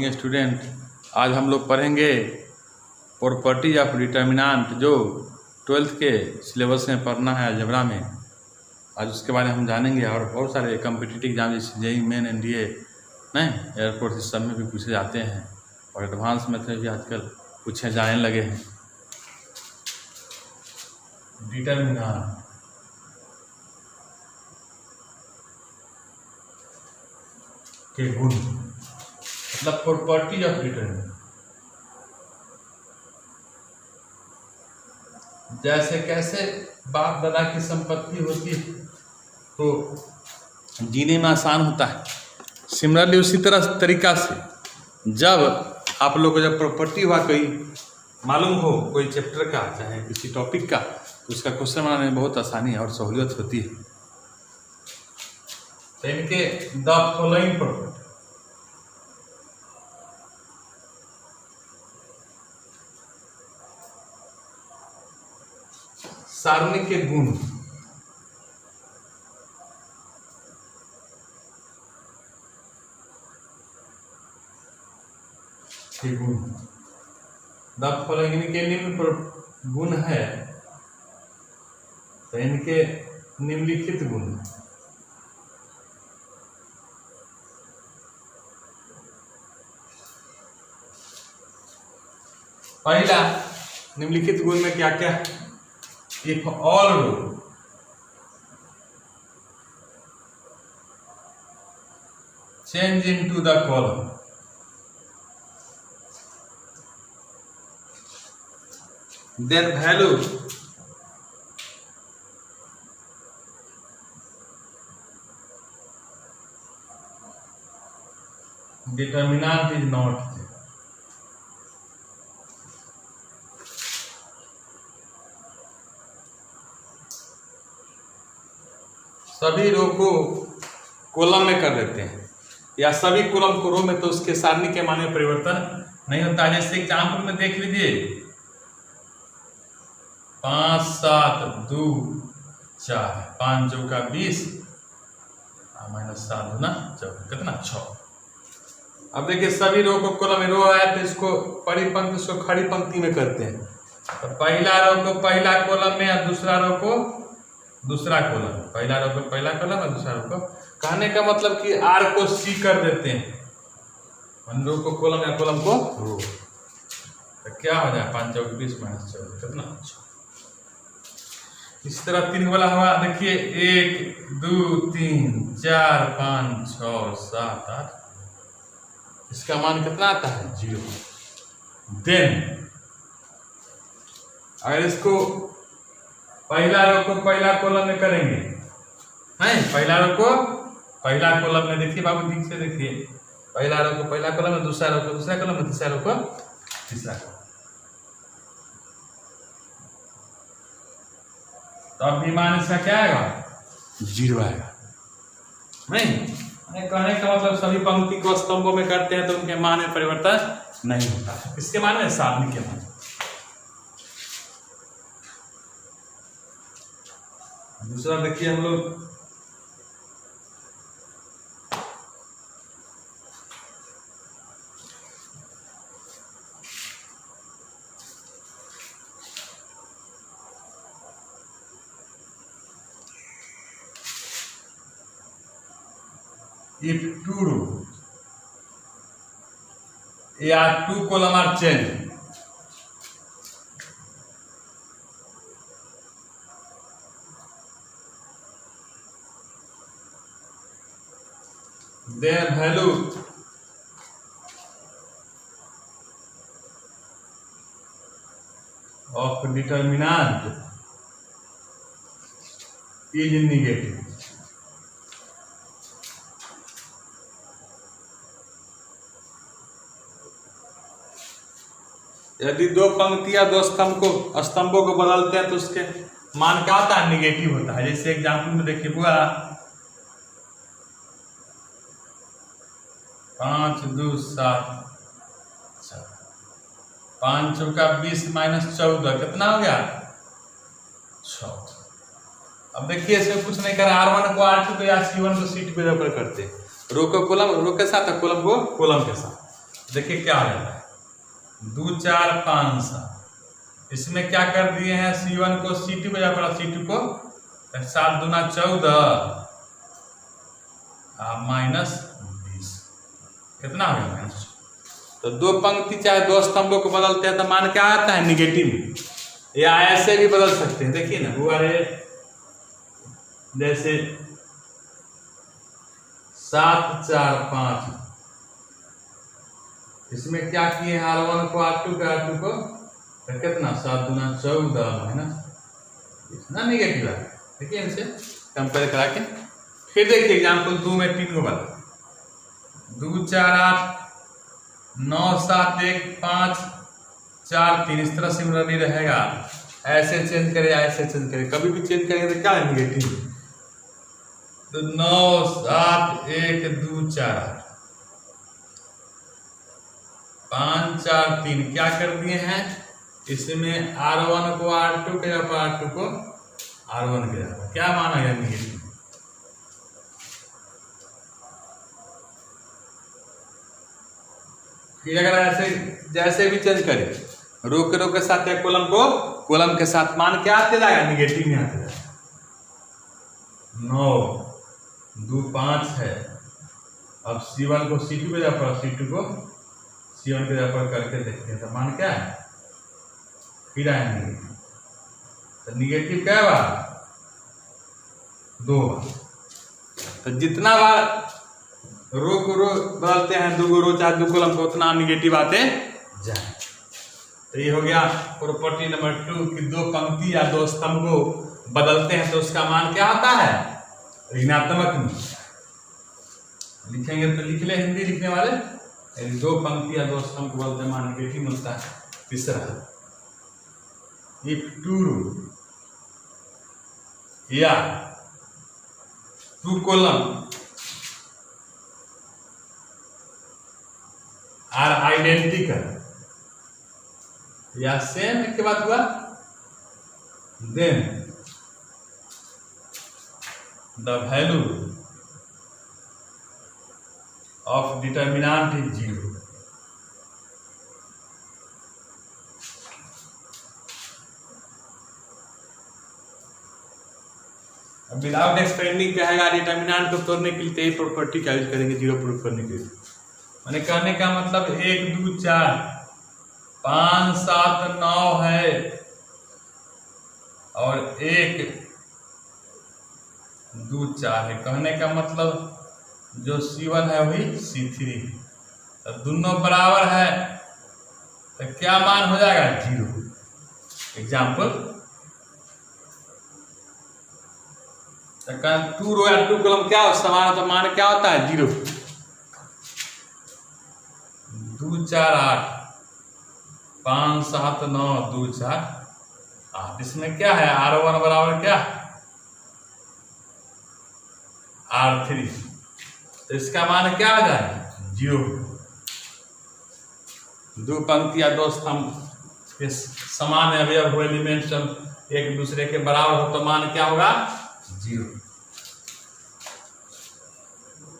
Morning student. आज हम लोग पढ़ेंगे प्रॉपर्टी ऑफ डिटर्मिनेंट, जो 12th के सिलेबस में पढ़ना है अलजेब्रा में। आज उसके बारे में हम जानेंगे और बहुत सारे कम्पिटिटिव एग्जाम जैसे जेईई मेन, एनडीए नहीं, एयरपोर्ट इस सब में भी पूछे जाते हैं और एडवांस में भी आजकल पूछे जाने लगे हैं। डिटर्मिनेंट के गुण मतलब प्रॉपर्टी ऑफ डिटर्मिनेंट। जैसे कैसे बाप दादा की संपत्ति होती है तो जीने में आसान होता है, सिमिलरली उसी तरीका से जब आप लोग को जब प्रॉपर्टी हुआ कोई मालूम हो, कोई चैप्टर का चाहे किसी टॉपिक का, तो उसका क्वेश्चन बनाने में बहुत आसानी और सहूलियत होती है। तो इनके द फॉलोइंग प्रॉपर्टी, सारणी के गुण, द फॉलोइंग इनके निम्न गुण है, तो इनके निम्नलिखित गुण। पहला निम्नलिखित गुण में क्या क्या? If all row change into the column, then value determinant is not there. सभी रो को कॉलम में कर देते हैं या सभी कॉलम को रो में, तो उसके सारणी के मान में परिवर्तन नहीं होता। जैसे एग्जाम्पल में देख लीजिए, 5 7 2 4, 5 चौका 20 माइनस 7 दूना 14, कितना 6। अब देखिए सभी रो को कॉलम में रो है तो इसको बड़ी पंक्ति, इसको खड़ी पंक्ति में करते हैं। तो पहला रो को पहला कॉलम में और दूसरा रो को दूसरा कॉलम, पहला रो को पहला कॉलम और दूसरा रो को। कहने का मतलब कि आर को सी कर देते हैं, रो को कॉलम या कॉलम को रो, तो क्या हो जाए 5 चौका 20 माइनस 14, कितना 6। इस तरह 3 वाला हुआ, देखिए 1 2 3 4 5 6 7 8, इसका मान कितना आता है 0। देन अगर इसको पहला रो को पहला कॉलम में करेंगे, हैं पहला रो को पहला कॉलम में, देखिए बाबू ठीक से देखिए, पहला रो को पहला कॉलम में, दूसरा रो को दूसरा कॉलम में, तीसरा रो को तीसरा कॉलम, तो अब भी मान इसका क्या आएगा 0 आएगा। नहीं कहने का मतलब सभी पंक्ति को स्तंभों में करते हैं तो उनके मान में परिवर्तन नहीं होता। इसके मान में सारणी के मान। दूसरा देखिए हम लोग if 2 row या 2 column are changed, then value of determinant is negative। यदि 2 पंक्तियां 2 स्तंभों को बदलते हैं तो उसके मान क्या होता है निगेटिव होता है। जैसे एग्जाम्पल में देखिए पूरा 5 2 7 5 चौका 20 माइनस 14 कितना हो गया 6। अब देखिए इसमें कुछ नहीं कर R1 को R2 को या C1 को C2 पे करते रो को कॉलम रो के साथ कॉलम को कॉलम के साथ। देखिए क्या हो जाता है, 2 4 5 7। इसमें क्या कर दिए हैं, C1 को C2 को पड़ा, C2 को 7 दूना 14 -20 कितना हो गया -। तो दो पंक्ति चाहे दो स्तंभों को बदलते हैं तो मान क्या आता है, निगेटिव। या ऐसे भी बदल सकते हैं, देखिए ना हुआ है जैसे 7 4 5। इसमें क्या किए हैं, R1 को R2 को R2 को तो कितना 7 दूना 14 इतना निगेटिव है। देखिए इनसे कंपेयर करा के फिर देखिए एग्जाम्पल 2 में 3 को बता, 2 4 8 9 7 1 5 4 3। इस तरह सिमिलरली रहेगा, ऐसे चेंज करे ऐसे चेंज करे, कभी भी चेंज करेंगे तो क्या है, निगेटिव। तो 9 7 1 2 4 8 5 4 3 क्या कर दिए हैं, इसमें R1 को R2 के जगह R2 को R1 के जगह क्या माना गया, निगेटिव। फिर अगर ऐसे जैसे भी चेंज करें, रो के साथ या कॉलम के साथ मान क्या आते जाएगा, निगेटिव में आते जाएगा। 9 2 5 है, अब C1 को C2 पे जगह पर C2 को C1 के जगह पर करके देखते हैं तो मान क्या है, फिर आए निगेटिव। तो निगेटिव क्या बार, 2 बार। तो जितना बार रो को रो बदलते हैं, 2 रो चाहे 2 कॉलम को, उतना निगेटिव आते जाए। तो ये हो गया प्रॉपर्टी नंबर 2 कि दो पंक्ति या दो स्तंभ को बदलते हैं तो उसका मान क्या आता है, ऋणात्मक में। लिखेंगे तो लिख ले हिंदी लिखने वाले, दो पंक्ति या दो स्तंभ को बदलते मान निगेटिव मिलता है। तीसरा, इफ 2 रो या 2 कॉलम आर आइडेंटिकल या सेम, के बाद हुआ then the value of determinant is 0। अब विदाउट एक्सपेंडिंग कहेगा डिटर्मिनेंट को तोड़ने के लिए यही प्रॉपर्टी का यूज करेंगे, 0 प्रूफ करने के लिए। मैंने कहने का मतलब 1 2 4 5 7 9 है और 1 2 4 है। कहने का मतलब जो C1 है वही C3 है, तो दोनों बराबर है तो क्या मान हो जाएगा, 0। एग्जाम्पल 2 रो या 2 कॉलम क्या समान, तो मान क्या होता है, 0। 2 4 8 5 7 9 2 4 8। इसमें क्या है, R1 बराबर क्या, R3, तो इसका मान क्या हो जाएगा, 0। दो पंक्ति या दो स्तंभ के समान अवयव हो, एलिमेंट एक दूसरे के बराबर हो तो मान क्या होगा, 0।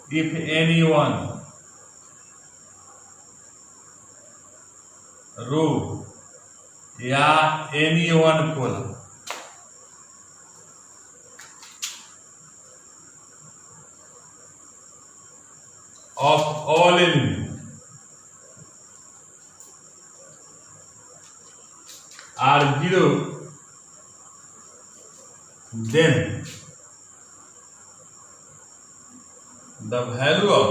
इफ anyone रो या anyone column of all elements are 0, then the value of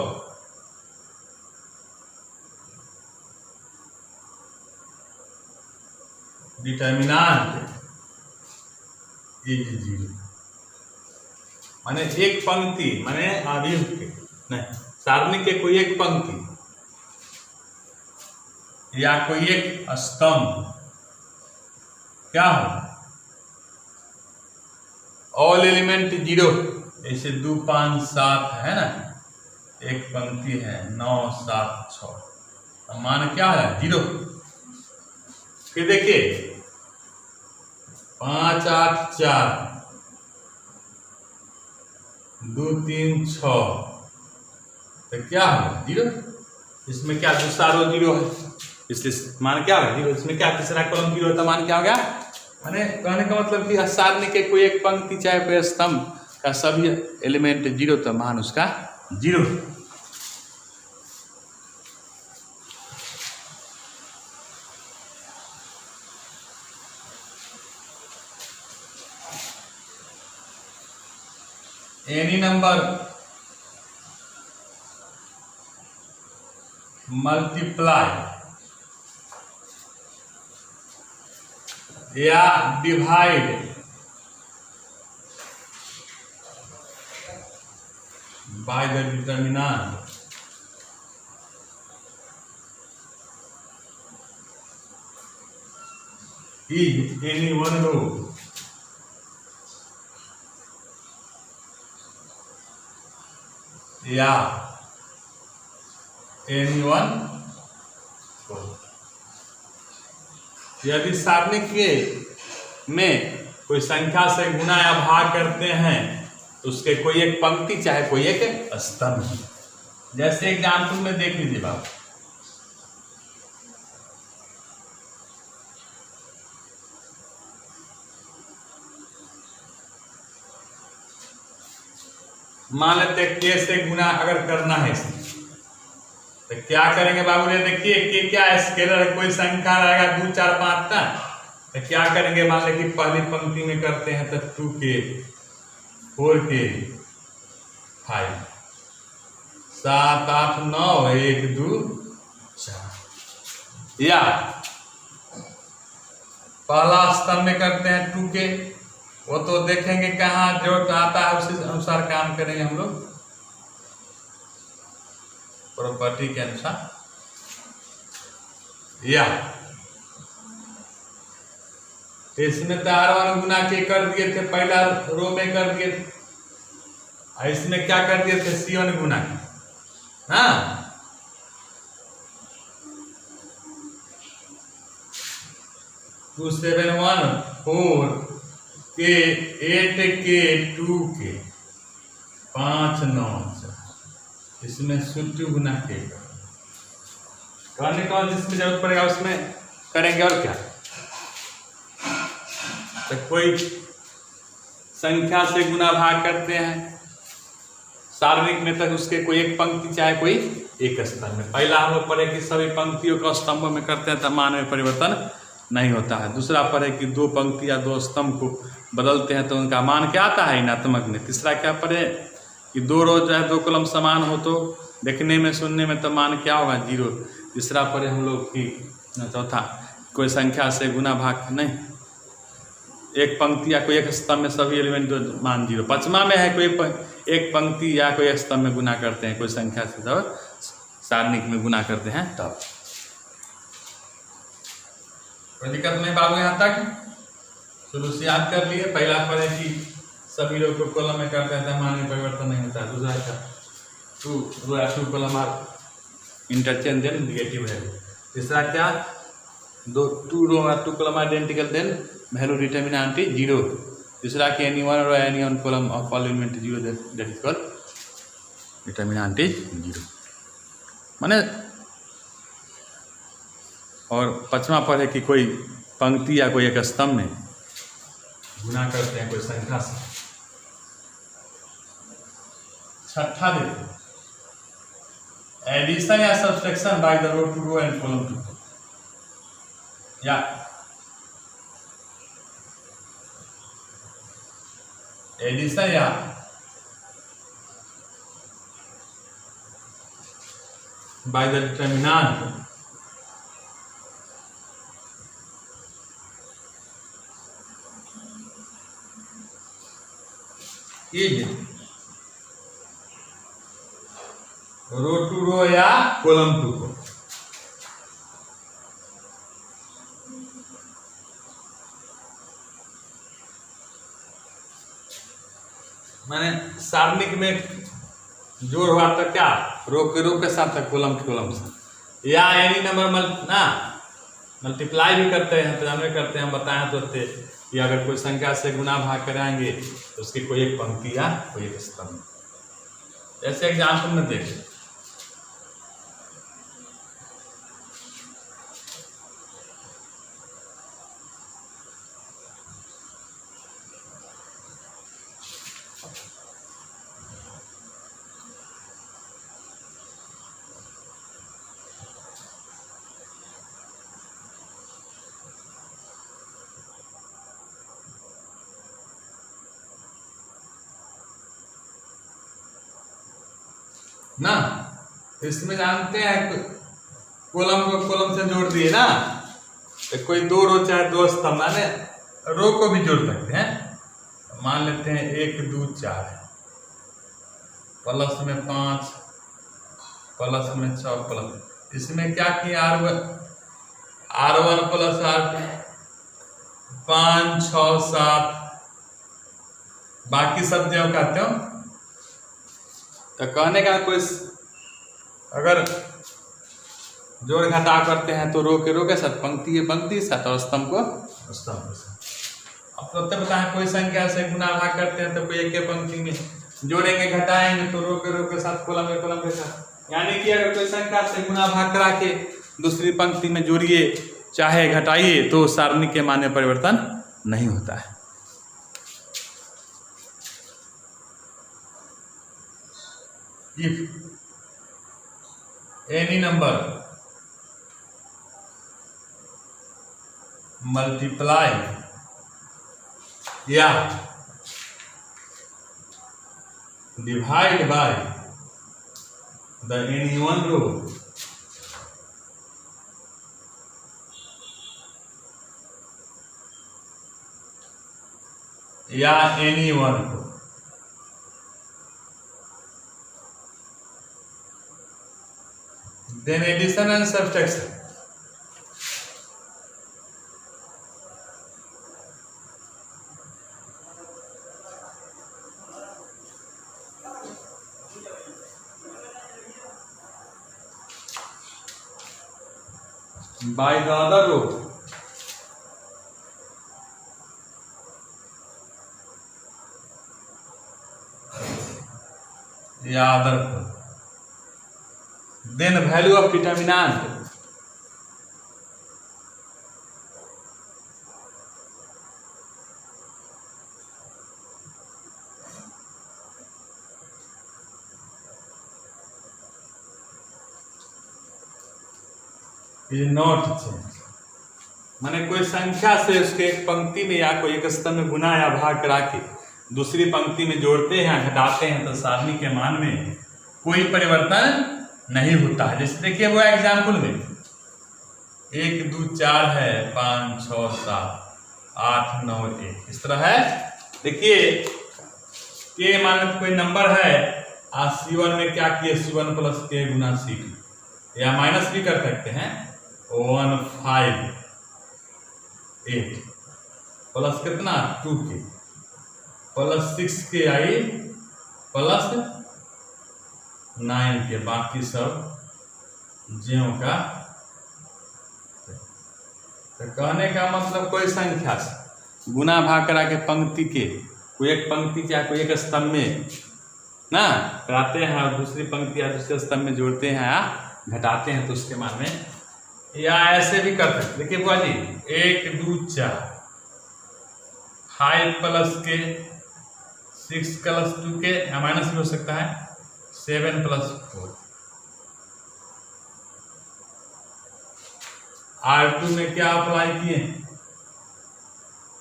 determinant is 0। माने एक पंक्ति माने अवयव के नहीं, सारणी के कोई एक पंक्ति या कोई एक स्तंभ क्या हो, ऑल एलिमेंट 0। ऐसे 2 5 7 है ना, एक पंक्ति है 9 7 6, तो मान क्या है, 0। फिर देखिए 5 8 4 2 3 6, तो क्या है, 0। इसमें क्या दूसरा रो 0 है, इसलिए मान क्या होगा 0। इसमें क्या तीसरा कॉलम 0 है तो मान क्या हो गया। माने कहने का मतलब कि सारणी के कोई एक पंक्ति चाहे कोई स्तंभ का सभी एलिमेंट 0 तो मान उसका 0। एनी नंबर मल्टीप्लाई या divide by the determinant is any one row या एनी वन। यदि सारणी के में कोई संख्या से गुना या भाग करते हैं तो उसके कोई एक पंक्ति चाहे कोई एक स्तंभ, जैसे एग्जाम्पल में देख लीजिए बाबू। मान लेते के से गुना अगर करना है तो क्या करेंगे बाबू, ये देखिए के क्या है, स्केलर है, कोई संख्या रहेगा 2 4 5 तक, तो क्या करेंगे, मान लें कि पहली पंक्ति में करते हैं तो 2k 4k 5 7 8 9 1 2 4। या पहला स्तंभ में करते हैं 2k, वो तो देखेंगे कहाँ जो आता है उसी अनुसार काम करेंगे हम लोग प्रॉपर्टी के अनुसार। या इसमें तो R1 गुना के कर दिए थे, पहला रो में कर दिए थे, इसमें क्या कर दिए थे C1 गुना के। हाँ 2 7 1 4 के 8 के 2 के 5 9 4, इसमें 2 गुना के करने का जिसमें जरूरत पड़ेगा उसमें करेंगे। और क्या, तो कोई संख्या से गुना भाग करते हैं सारणिक में तक उसके कोई एक पंक्ति चाहे कोई एक स्तंभ में। पहला हम लोग पढ़े कि सभी पंक्तियों को स्तंभों में करते हैं तो मान में परिवर्तन नहीं होता है। दूसरा पढ़े कि 2 पंक्ति या 2 स्तंभ को बदलते हैं तो उनका मान क्या आता है ऋणात्मक में। तीसरा क्या पढ़े कि 2 रो जो है 2 कॉलम समान हो तो देखने में सुनने में तो मान क्या होगा 0। तीसरा पढ़े हम लोग कि चौथा कोई संख्या से गुना भाग नहीं, एक पंक्ति या कोई एक स्तंभ में सभी एलिमेंट जो मान 0। पांचवा में है कोई एक पंक्ति या कोई एक स्तंभ में गुना करते हैं कोई संख्या से, जब सारणिक में गुना करते हैं तब। कोई दिक्कत नहीं बाबू, यहाँ तक शुरू से याद कर लिए। पहला पढ़े कि सभी लोग को कॉलम में करते हैं मान में परिवर्तन नहीं होता। दूसरा था 2 column are interchange then negative value. तीसरा क्या 2 रो और 2 column identical then value determinant is 0। तीसरा कि any one row any one column of all element 0 that is called determinant is 0 माने। और पांचवा पढ़े कि कोई पंक्ति या कोई एक स्तंभ में गुना करते हैं कोई संख्या से। छठा देखो एडिशन या subtraction by the row to row and column to column. या एडिशन या by the determinant is row to row या कॉलम टू कॉलम। माने सारणिक में जोड़ हुआ तो क्या रो के रो के साथ कॉलम के कॉलम से, या एनी नंबर मल्टीप्लाई भी करते हैं तो हमें करते हैं बताएं तो कि अगर कोई संख्या से गुना भाग कराएंगे तो उसकी कोई एक पंक्ति या कोई एक स्तंभ। जैसे एग्जाम्पल में देखें ना, इसमें जानते हैं कॉलम को कॉलम से जोड़ दिए ना, तो कोई दो रो चाहे दो स्तंभ माने रो को भी जोड़ सकते हैं। मान लेते हैं 1 2 4 प्लस में 5 प्लस में 6 प्लस इसमें क्या किया R1 प्लस R2 5 6 7 बाकी सब जो कहते हो। तो कहने का कोई अगर जोड़ घटा करते हैं तो रो के साथ पंक्ति के पंक्ति साथ और स्तंभ को स्तंभ के साथ। अब तो बताएं कोई संख्या से गुना भाग करते हैं तो कोई एक पंक्ति में जोड़ेंगे घटाएंगे तो रो के साथ कॉलम के साथ। यानी कि अगर कोई संख्या से गुना भाग करा के दूसरी पंक्ति में जोड़िए चाहे घटाइए तो सारणी के मान में परिवर्तन नहीं होता है। If any number multiply या divide by the any one row या any one row then addition and subtraction by the other row या other row then value of determinant is not changed। माने कोई संख्या से उसके एक पंक्ति में या कोई एक स्तंभ में गुना या भाग करा के दूसरी पंक्ति में जोड़ते हैं घटाते हैं तो सारणी के मान में कोई परिवर्तन नहीं होता है। जैसे देखिए वो एग्जाम्पल में 1 2 4 है 5 6 7 8 9 1 इस तरह है। देखिए के मान कोई नंबर है C1 में क्या किए C1 प्लस के गुना C2 या माइनस भी कर सकते हैं 1 5 8 प्लस कितना 2k प्लस 6k आई प्लस 9 के बाकी सब ज्यों का। तो कहने का मतलब कोई संख्या से गुना भाग करा के पंक्ति के कोई एक पंक्ति या कोई एक स्तंभ में ना कराते हैं और दूसरी पंक्ति या दूसरे स्तंभ में जोड़ते हैं या घटाते हैं तो उसके मान में या ऐसे भी कर सकते। देखिए बुआ जी 1 2 4 5 प्लस के 6 प्लस 2 के या माइनस भी हो सकता है 7 प्लस 4 R2 में क्या अप्लाई किए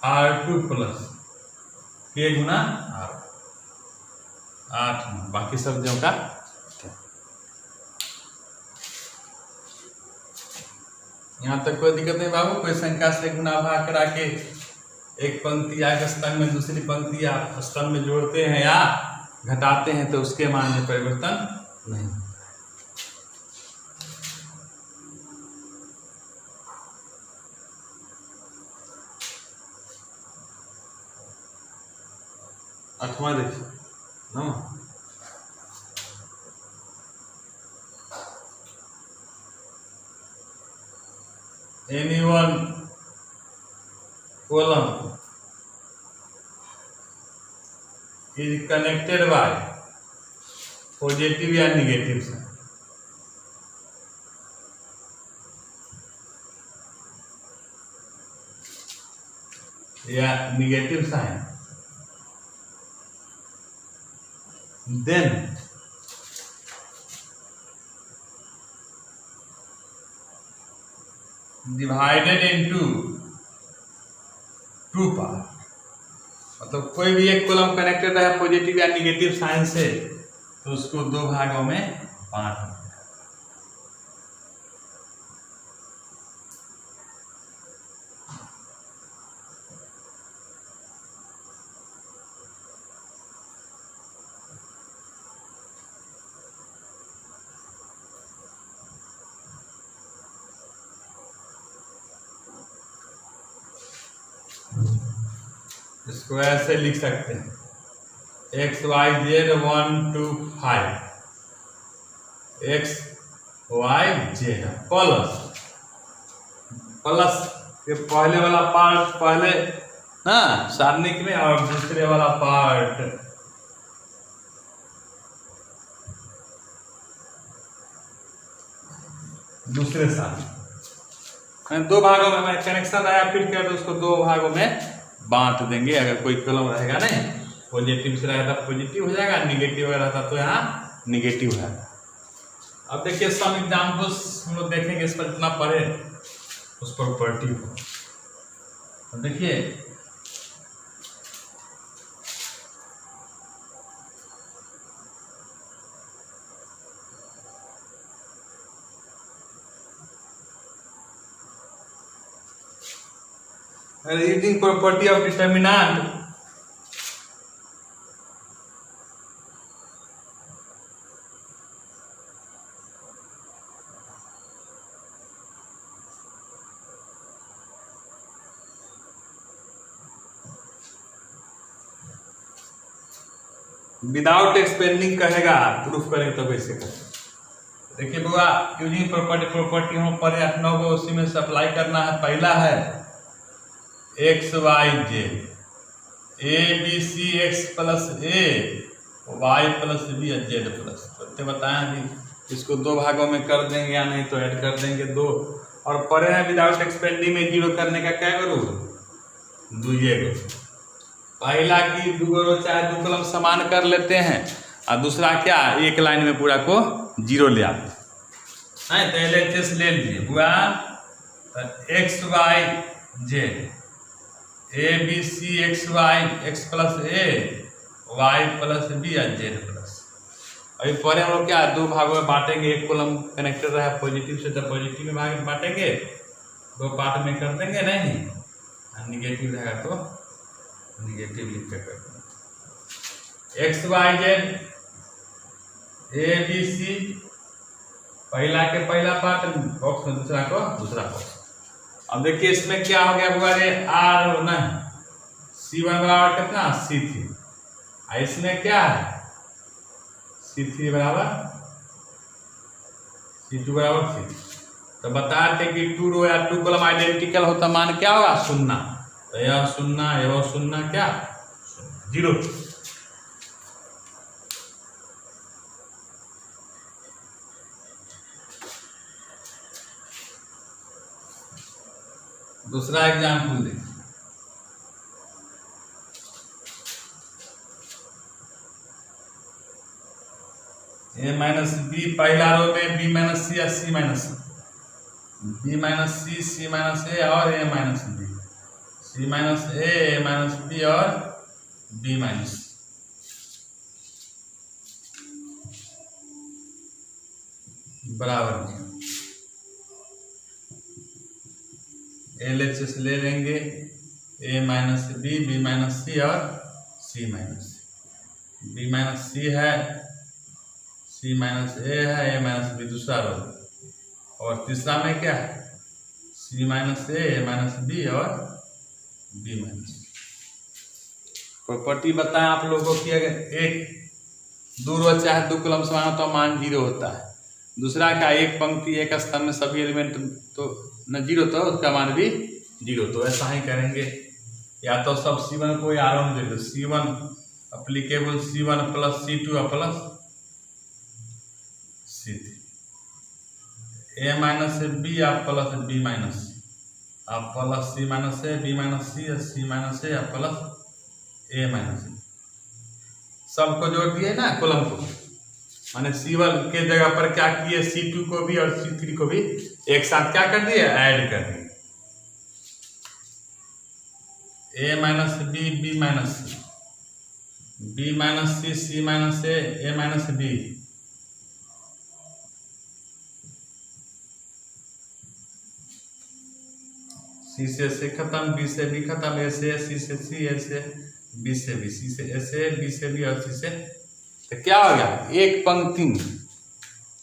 R2 प्लस के गुना R 8 बाकी सब जो का। यहाँ तक कोई दिक्कत नहीं बाबू। कोई संख्या से गुना भाग करा के एक पंक्ति या एक स्तंभ में दूसरी पंक्ति या स्तंभ में जोड़ते हैं या घटाते हैं तो उसके मान में परिवर्तन नहीं। अठवां देखिए ना any one column is connected by positive या negative sign। या negative sign then divided into two part, मतलब कोई भी एक कॉलम कनेक्टेड रहे पॉजिटिव या निगेटिव साइन से तो उसको दो भागों में बांट दें। इसको ऐसे लिख सकते हैं x y z 1 2 5 x y z plus ये पहले वाला पार्ट पहले ना सारणिक में और दूसरे वाला पार्ट दूसरे सारणिक। दो भागों में कनेक्शन आया फिर क्या तो उसको दो भागों में बांट देंगे। अगर कोई कॉलम रहेगा नहीं पॉजिटिव से रहेगा पॉजिटिव हो जाएगा, निगेटिव रहता तो यहाँ निगेटिव है। अब देखिए सम एग्जाम्पल्स हम लोग देखेंगे, इस पर जितना पढ़े उस पर प्रॉपर्टी हो। तो देखिए reading property of determinant without expanding कहेगा, प्रूफ करेंगे तो कैसे करें। देखिए बुआ यूजिंग प्रॉपर्टी हम पढ़े 8 9 को उसी में सप्लाई करना है। पहला है x y z a b c x plus a y plus b z plus, तो बताएं अभी इसको दो भागों में कर देंगे या नहीं तो ऐड कर देंगे दो। और पढ़े हैं विदाउट एक्सपेंडिंग में जीरो करने का क्या करूँ, दुइये को पहला की दो चाहे दो कलम समान कर लेते हैं और दूसरा क्या एक लाइन में पूरा को जीरो ले आते हैं। तो LHS ले लीजिए हुआ x y z a b c x y x plus a y plus b या जेड प्लस। अभी पहले हम लोग क्या दो भागों में बांटेंगे, एक कॉलम कनेक्टेड रहा पॉजिटिव से तो पॉजिटिव में भाग बांटेंगे, दो पार्ट में कर देंगे नहीं, निगेटिव रहेगा तो निगेटिव लिख के कर देंगे। X y z a b c पहला के पहला पार्ट बॉक्स में, दूसरा को दूसरा बॉक्स। अब देखिए इसमें क्या हो गया हुआ रे आर होना है C1 बराबर कितना C3, इसमें क्या है C3 बराबर C2 बराबर C3। तो बताते कि टू रो या टू कॉलम आइडेंटिकल हो तो मान क्या होगा शून्य, तो यह शून्य क्या जीरो। दूसरा एग्जाम्पल दें ए माइनस बी पहला रो में बी माइनस सी या सी minus B minus c c minus ए और ए minus b C minus a minus B और बी माइनस बराबर LHS ले लेंगे ए माइनस बी माइनस सी और सी माइनस बी माइनस सी है सी माइनस ए है ए माइनस बी दूसरा रो, और तीसरा में क्या है सी माइनस ए माइनस बी और बी माइनस। प्रॉपर्टी बताएं आप लोगों की, अगर एक दो रो चाहे दो कॉलम समान तो मान जीरो होता है, दूसरा का एक पंक्ति एक स्तंभ में सभी एलिमेंट तो न जीरो तो उसका मान भी जीरो। तो ऐसा ही करेंगे, या तो सब C1 को R1 दे दो, C1 applicable C1 plus C2 plus C3 a minus b आप प्लस बी माइनस आप plus c minus a b minus c minus a plus a minus सबको जोड़ दिए ना कॉलम को, माने C1 के जगह पर क्या किए, C2 को भी और C3 को भी एक साथ क्या कर दिए, ऐड कर दिए। A minus b, b minus c, b minus c, c minus a minus b, c से खत्म, बी से बी खत्म, ए से सी से सी, ए से बी से बी, सी से ए से बी से बी और सी से, तो क्या हो गया, एक पंक्ति में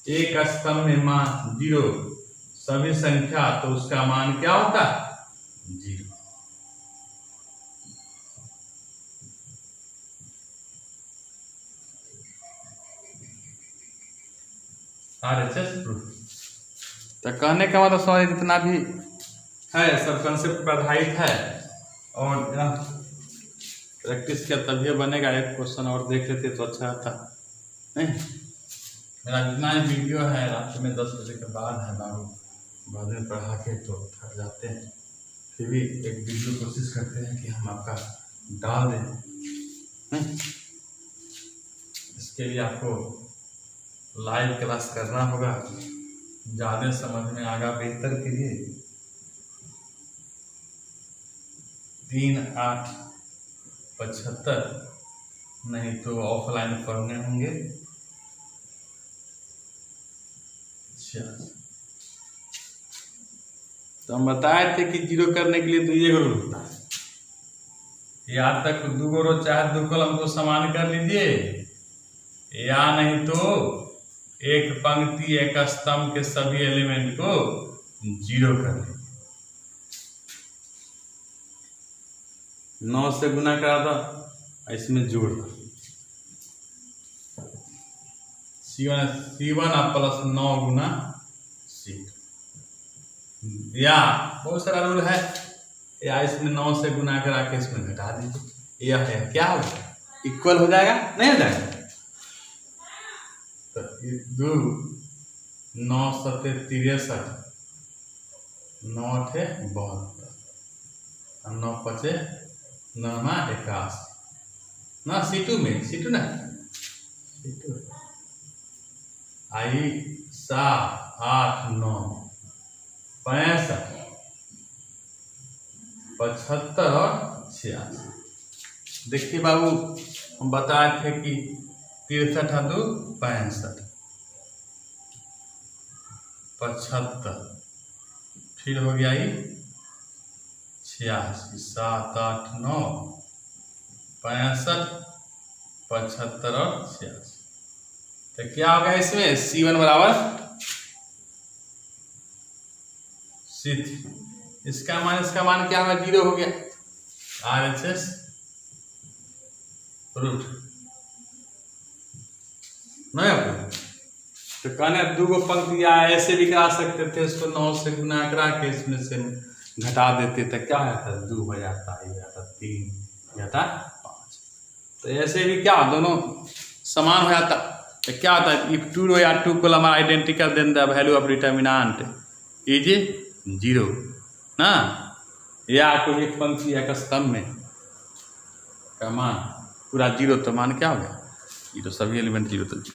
एक स्तंभ में मान 0 सभी संख्या, तो उसका मान क्या होता है 0। RHS proof. तो कहने का मतलब समझ, जितना भी है सब कंसेप्ट पर आधारित है, और प्रैक्टिस किया तभी बनेगा। एक क्वेश्चन और देख लेते तो अच्छा आता नहीं। मेरा जितना ही वीडियो है रात में 10 बजे के बाद है, बाबू बाद में पढ़ा के तो थक जाते हैं, फिर भी एक वीडियो कोशिश करते हैं कि हम आपका डाल दें। इसके लिए आपको लाइव क्लास करना होगा, ज़्यादा समझ में आगा बेहतर के लिए 3-8-75, नहीं तो ऑफलाइन पढ़ने होंगे। तो हम बताए थे कि 0 करने के लिए तो ये रूल होता है, या तक 2 रो चाहे 2 कॉलम को समान कर लीजिए, या नहीं तो एक पंक्ति एक स्तंभ के सभी एलिमेंट को 0 कर लीजिए। 9 से गुना करा था, इसमें जोड़ दो, C1 प्लस 9 गुना C2, या बहुत सारा रूल है, या इसमें 9 से गुना करा के इसमें घटा दीजिए, यह है क्या होगा, इक्वल हो जाएगा, नहीं हो जाएगा। तो 2 9 7 63, 9 8 72, 9 5 9 81 ना, C2 में C2 ना, C2 आई 7 8 9 65 75 और 86। देखिए बाबू, हम बताए थे कि 63 2 65 75, फिर हो गया ये 86 7 8 9 65 75 और 86। तो क्या होगा इसमें, C1 बराबर C3, इसका मान क्या होगा, 0 हो गया। RHS रूट नहीं होगा। तो कहने 2 पंक्ति या ऐसे भी करा सकते थे, इसको 9 से गुना करा के इसमें से घटा देते, तो क्या होता, 2 हो जाता, ये जाता 3, जाता 5। तो ऐसे भी क्या दोनों समान हो जाता, तो क्या होता है, इफ 2 रो या 2 column are identical then the value of determinant is 0 ना, या कोई एक पंक्ति एक स्तंभ में का मान पूरा 0, तो मान क्या हो गया 0, सभी एलिमेंट 0 तो